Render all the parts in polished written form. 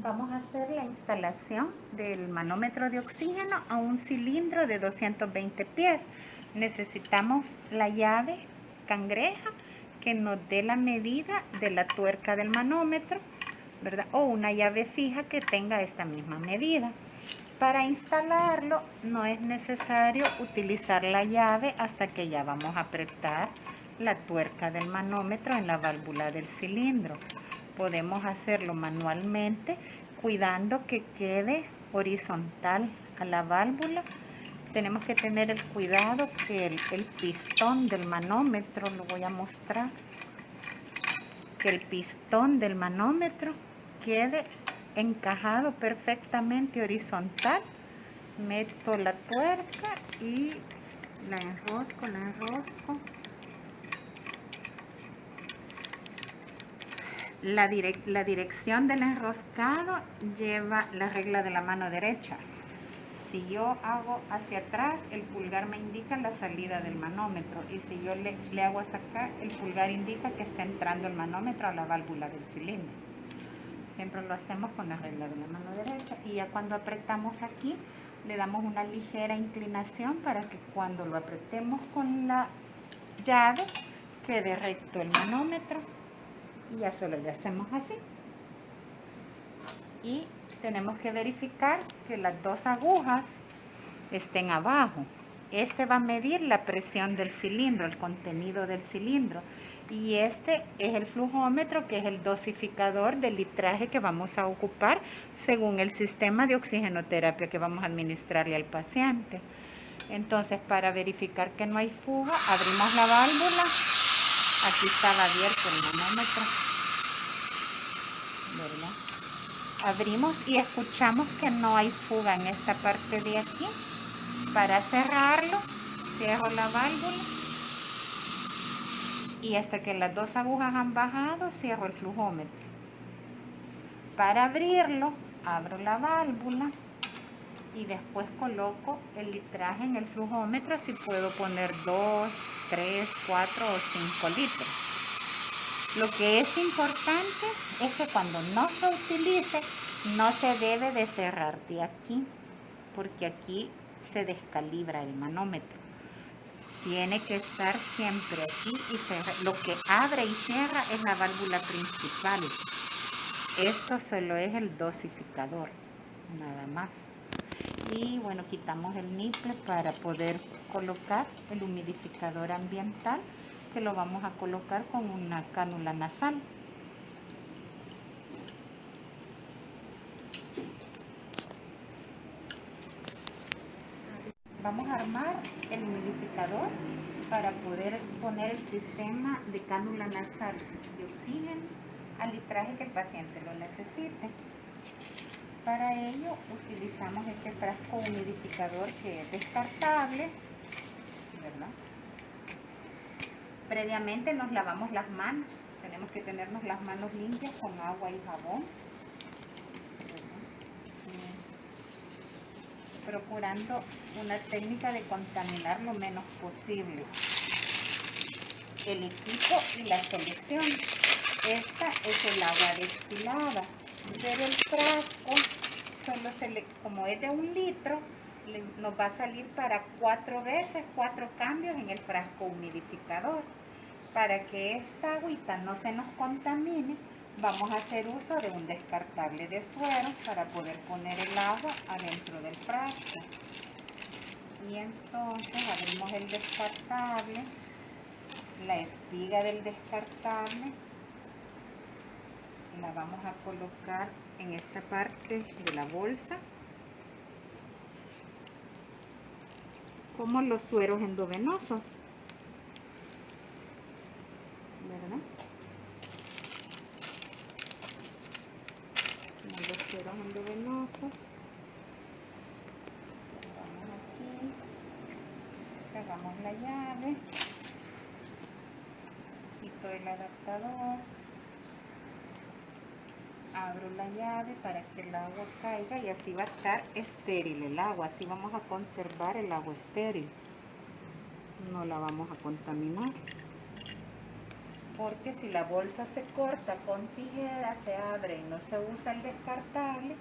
Vamos a hacer la instalación del manómetro de oxígeno a un cilindro de 220 pies. Necesitamos la llave cangreja que nos dé la medida de la tuerca del manómetro, ¿verdad? O una llave fija que tenga esta misma medida. Para instalarlo no es necesario utilizar la llave hasta que ya vamos a apretar la tuerca del manómetro en la válvula del cilindro. Podemos hacerlo manualmente cuidando que quede horizontal a la válvula. Tenemos que tener el cuidado que el pistón del manómetro, lo voy a mostrar, que el pistón del manómetro quede encajado perfectamente horizontal. Meto la tuerca y la enrosco. La dirección del enroscado lleva la regla de la mano derecha. Si yo hago hacia atrás, el pulgar me indica la salida del manómetro, y si yo le hago hasta acá, el pulgar indica que está entrando el manómetro a la válvula del cilindro. Siempre lo hacemos con la regla de la mano derecha, y ya cuando apretamos aquí, le damos una ligera inclinación para que cuando lo apretemos con la llave quede recto el manómetro, y ya solo le hacemos así. Y tenemos que verificar que las dos agujas estén abajo. Este va a medir la presión del cilindro, el contenido del cilindro. Y este es el flujómetro, que es el dosificador del litraje que vamos a ocupar según el sistema de oxigenoterapia que vamos a administrarle al paciente. Entonces, para verificar que no hay fuga, abrimos la válvula. Aquí estaba abierto el manómetro, ¿verdad? Abrimos y escuchamos que no hay fuga en esta parte de aquí. Para cerrarlo, cierro la válvula y hasta que las dos agujas han bajado, cierro el flujómetro. Para abrirlo, abro la válvula y después coloco el litraje en el flujómetro, si puedo poner 2, 3, 4 o 5 litros. Lo que es importante es que cuando no se utilice, no se debe de cerrar de aquí, porque aquí se descalibra el manómetro. Tiene que estar siempre aquí y cerrar. Lo que abre y cierra es la válvula principal. Esto solo es el dosificador, nada más. Y bueno, quitamos el niple para poder colocar el humidificador ambiental, que lo vamos a colocar con una cánula nasal. Vamos a armar el humidificador para poder poner el sistema de cánula nasal de oxígeno al litraje que el paciente lo necesite. Para ello utilizamos este frasco humidificador que es descartable, ¿verdad? Previamente nos lavamos las manos. Tenemos que tenernos las manos limpias con agua y jabón, procurando una técnica de contaminar lo menos posible el equipo y la solución. Esta es el agua destilada, pero el frasco solo como es de 1 litro, nos va a salir para 4 veces, 4 cambios en el frasco humidificador. Para que esta agüita no se nos contamine, vamos a hacer uso de un descartable de suero para poder poner el agua adentro del frasco. Y entonces abrimos el descartable, la espiga del descartable la vamos a colocar en esta parte de la bolsa, como los sueros endovenosos, ¿verdad? Como los sueros endovenosos. Vamos aquí, cerramos la llave, quito el adaptador, abro la llave para que el agua caiga y así va a estar estéril el agua. Así vamos a conservar el agua estéril, no la vamos a contaminar. porque si la bolsa se corta con tijera, se abre y no se usa el descartable,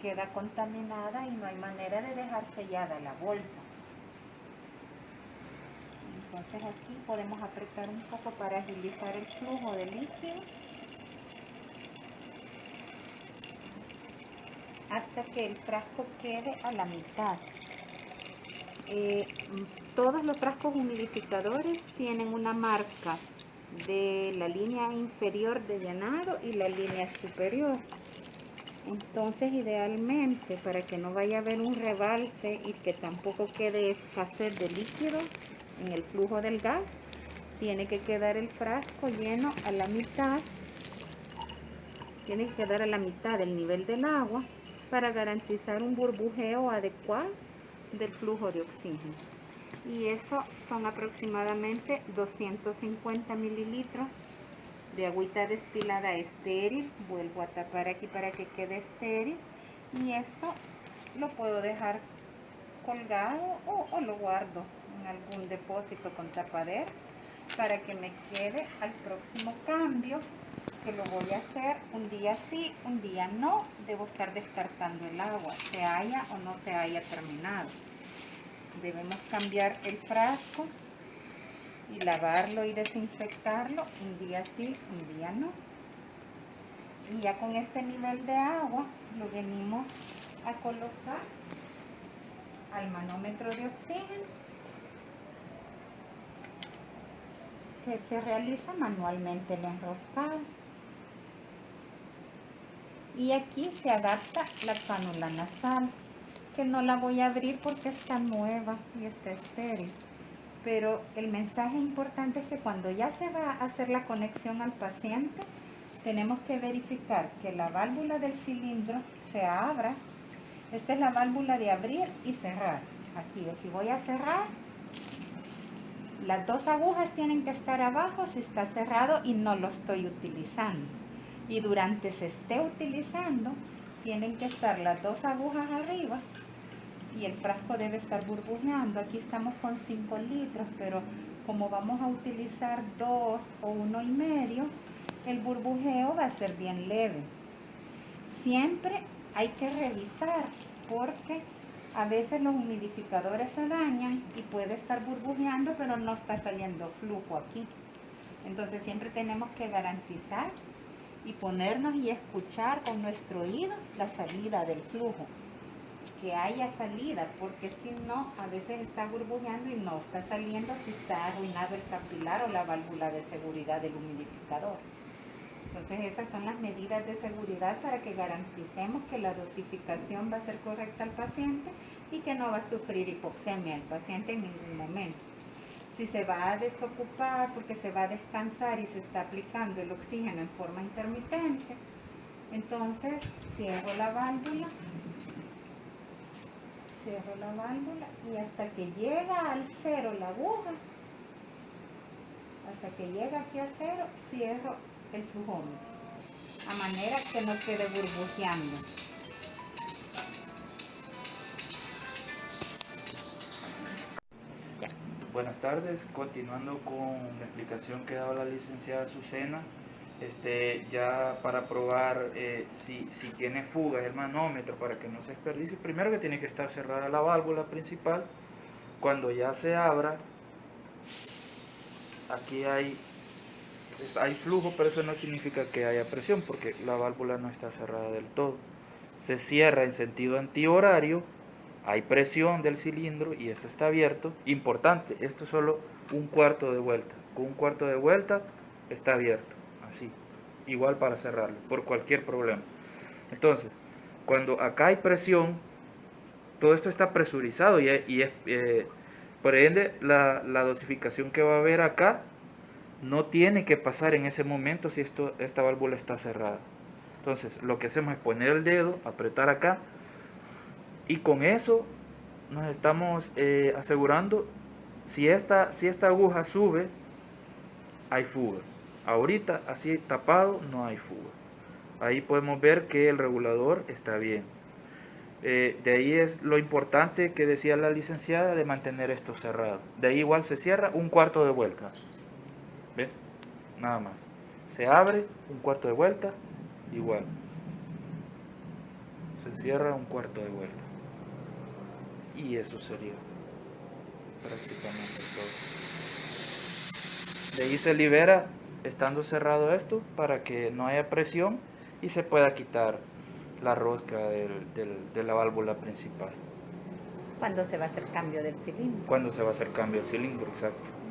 queda contaminada y no hay manera de dejar sellada la bolsa. Entonces aquí podemos apretar un poco para agilizar el flujo de líquido hasta que el frasco quede a la mitad. Todos los frascos humidificadores tienen una marca de la línea inferior de llenado y la línea superior. Entonces, idealmente, para que no vaya a haber un rebalse y que tampoco quede escasez de líquido en el flujo del gas, tiene que quedar el frasco lleno a la mitad. Tiene que quedar a la mitad del nivel del agua para garantizar un burbujeo adecuado del flujo de oxígeno. Y eso son aproximadamente 250 mililitros de agüita destilada estéril. Vuelvo a tapar aquí para que quede estéril. Y esto lo puedo dejar colgado o lo guardo en algún depósito con tapadera para que me quede al próximo cambio, que lo voy a hacer un día sí, un día no. Debo estar descartando el agua, se haya o no se haya terminado. Debemos cambiar el frasco y lavarlo y desinfectarlo un día sí, un día no. Y ya con este nivel de agua lo venimos a colocar al manómetro de oxígeno, que se realiza manualmente el enroscado. Y aquí se adapta la cánula nasal, que no la voy a abrir porque está nueva y está estéril. Pero el mensaje importante es que cuando ya se va a hacer la conexión al paciente, tenemos que verificar que la válvula del cilindro se abra. Esta es la válvula de abrir y cerrar. Aquí, si voy a cerrar, las dos agujas tienen que estar abajo si está cerrado y no lo estoy utilizando. Y durante se esté utilizando, tienen que estar las dos agujas arriba y el frasco debe estar burbujeando. Aquí estamos con 5 litros, pero como vamos a utilizar 2 o 1,5, el burbujeo va a ser bien leve. Siempre hay que revisar porque a veces los humidificadores se dañan y puede estar burbujeando, pero no está saliendo flujo aquí. Entonces siempre tenemos que garantizar y ponernos y escuchar con nuestro oído la salida del flujo, que haya salida, porque si no, a veces está burbujeando y no está saliendo si está arruinado el capilar o la válvula de seguridad del humidificador. Entonces esas son las medidas de seguridad para que garanticemos que la dosificación va a ser correcta al paciente y que no va a sufrir hipoxemia el paciente en ningún momento. Si se va a desocupar porque se va a descansar y se está aplicando el oxígeno en forma intermitente, entonces cierro la válvula y hasta que llega al cero la aguja, hasta que llega aquí a cero, cierro el flujómetro, a manera que no quede burbujeando. Buenas tardes, continuando con la explicación que daba la licenciada Azucena, ya para probar si tiene fugas el manómetro para que no se desperdicie, primero que tiene que estar cerrada la válvula principal. Cuando ya se abra, aquí hay flujo, pero eso no significa que haya presión porque la válvula no está cerrada del todo. Se cierra en sentido antihorario, hay presión del cilindro y esto está abierto. Importante, esto es solo un cuarto de vuelta. Con un cuarto de vuelta está abierto, así. Igual para cerrarlo, por cualquier problema. Entonces, cuando acá hay presión, todo esto está presurizado y por ende la dosificación que va a haber acá no tiene que pasar en ese momento si esta válvula está cerrada. Entonces, lo que hacemos es poner el dedo, apretar acá, y con eso nos estamos asegurando, si esta aguja sube, hay fuga. Ahorita, así tapado, no hay fuga. Ahí podemos ver que el regulador está bien. De ahí es lo importante que decía la licenciada de mantener esto cerrado. De ahí igual se cierra un cuarto de vuelta. ¿Ven? nada más. Se abre un cuarto de vuelta, igual. Se cierra un cuarto de vuelta. Y eso sería prácticamente todo. De ahí se libera, estando cerrado esto, para que no haya presión y se pueda quitar la rosca de la válvula principal. Cuando se va a hacer cambio del cilindro. Cuando se va a hacer cambio del cilindro, exacto.